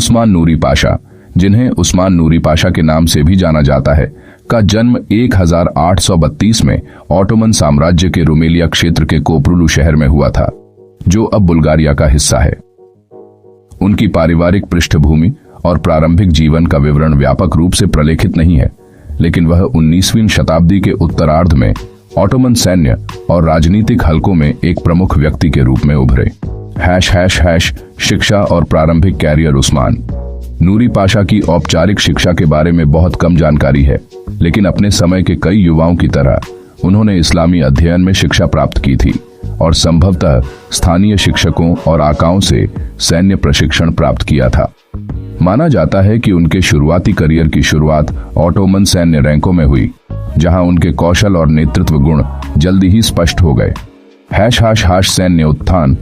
उस्मान नूरी पाशा, जिन्हें उस्मान नूरी पाशा के नाम से भी जाना जाता है, का जन्म 1832 में ऑटोमन साम्राज्य के रुमेलिया क्षेत्र के कोपरुलू शहर में हुआ था, जो अब बुल्गारिया का हिस्सा है। उनकी पारिवारिक पृष्ठभूमि और प्रारंभिक जीवन का विवरण व्यापक रूप से प्रलेखित नहीं है, लेकिन वह 19वीं शताब्दी के उत्तरार्ध में ऑटोमन सैन्य और राजनीतिक हलकों में एक प्रमुख व्यक्ति के रूप में उभरे। शिक्षा और प्रारंभिक कैरियर। उस्मान नूरी पाशा की औपचारिक शिक्षा के बारे में बहुत कम जानकारी है, लेकिन अपने समय के कई युवाओं की तरह उन्होंने इस्लामी अध्ययन में शिक्षा प्राप्त की थी और संभवतः स्थानीय शिक्षकों और आकाओं से सैन्य प्रशिक्षण प्राप्त किया था। माना जाता है कि उनके शुरुआती करियर की शुरुआत ऑटोमन सैन्य रैंकों में हुई, जहां उनके कौशल और नेतृत्व गुण जल्दी ही स्पष्ट हो गए। सैन्य उत्थान।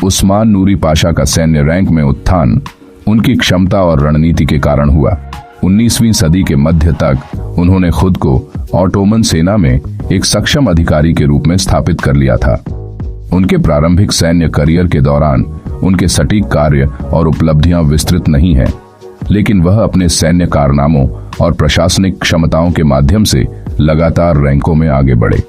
उस्मान नूरी पाशा का सैन्य रैंक में उत्थान उनकी क्षमता और रणनीति के कारण हुआ। 19वीं सदी के मध्य तक उन्होंने खुद को ऑटोमन सेना में एक सक्षम अधिकारी के रूप में स्थापित कर लिया था। उनके प्रारंभिक सैन्य करियर के दौरान उनके सटीक कार्य और उपलब्धियां विस्तृत नहीं हैं, लेकिन वह अपने सैन्य कारनामों और प्रशासनिक क्षमताओं के माध्यम से लगातार रैंकों में आगे बढ़े।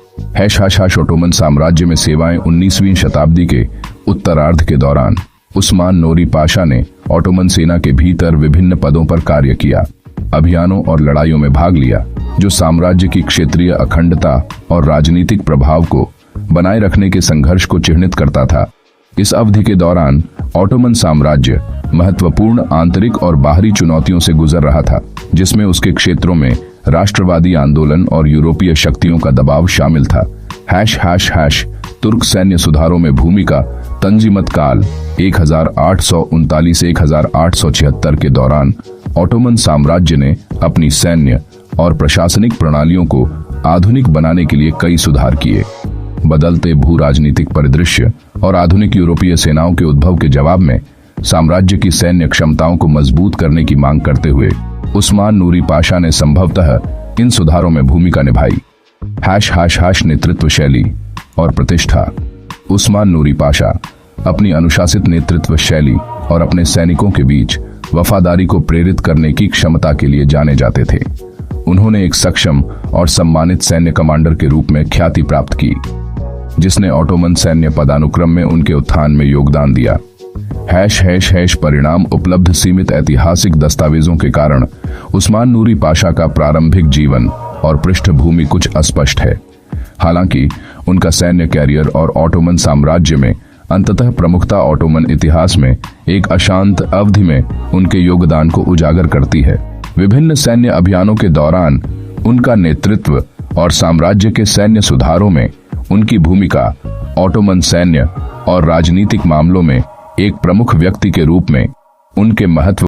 ऑटोमन साम्राज्य में सेवाएं। 19वीं शताब्दी के उत्तरार्ध के दौरान उस्मान नूरी पाशा ने ऑटोमन सेना के भीतर विभिन्न पदों पर कार्य किया, अभियानों और लड़ाइयों में भाग लिया, जो साम्राज्य की क्षेत्रीय अखंडता और राजनीतिक प्रभाव को बनाए रखने के संघर्ष को चिह्नित करता था। इस अवधि के दौरान ऑटोमन साम्राज्य महत्वपूर्ण आंतरिक और बाहरी चुनौतियों से गुजर रहा था, जिसमें उसके क्षेत्रों में राष्ट्रवादी आंदोलन और यूरोपीय शक्तियों का दबाव शामिल था। तुर्क सैन्य सुधारों में भूमिका। तंजीमत काल 1839-1876 के दौरान ऑटोमन साम्राज्य ने अपनी सैन्य और प्रशासनिक प्रणालियों को आधुनिक बनाने के लिए कई सुधार किए। बदलते भू राजनीतिक परिदृश्य और आधुनिक यूरोपीय सेनाओं के उद्भव के जवाब में साम्राज्य की सैन्य क्षमताओं को मजबूत करने की मांग करते हुए उस्मान नूरी पाशा ने संभवतः इन सुधारों में भूमिका निभाई। नेतृत्व शैली और प्रतिष्ठा। उस्मान नूरी पाशा अपनी अनुशासित नेतृत्व शैली और अपने सैनिकों के बीच वफादारी को प्रेरित करने की क्षमता के लिए जाने जाते थे। उन्होंने एक सक्षम और सम्मानित सैन्य कमांडर के रूप में ख्याति प्राप्त की, जिसने ऑटोमन सैन्य पदानुक्रम में उनके उत्थान में योगदान दिया। परिणाम। उपलब्ध सीमित ऐतिहासिक दस्तावेजों के कारण उस्मान नूरी पाशा का प्रारंभिक जीवन और पृष्ठभूमि कुछ अस्पष्ट है। हालांकि उनका सैन्य कैरियर और ऑटोमन साम्राज्य में अंततः प्रमुखता ऑटोमन इतिहास में एक अशांत अवधि में उनके योगदान को उजागर करती है। विभिन्न सैन्य अभियानों के दौरान उनका नेतृत्व और साम्राज्य के सैन्य सुधारों में उनकी भूमिका ऑटोमन सैन्य और राजनीतिक मामलों में एक प्रमुख व्यक्ति के रूप में उनके महत्व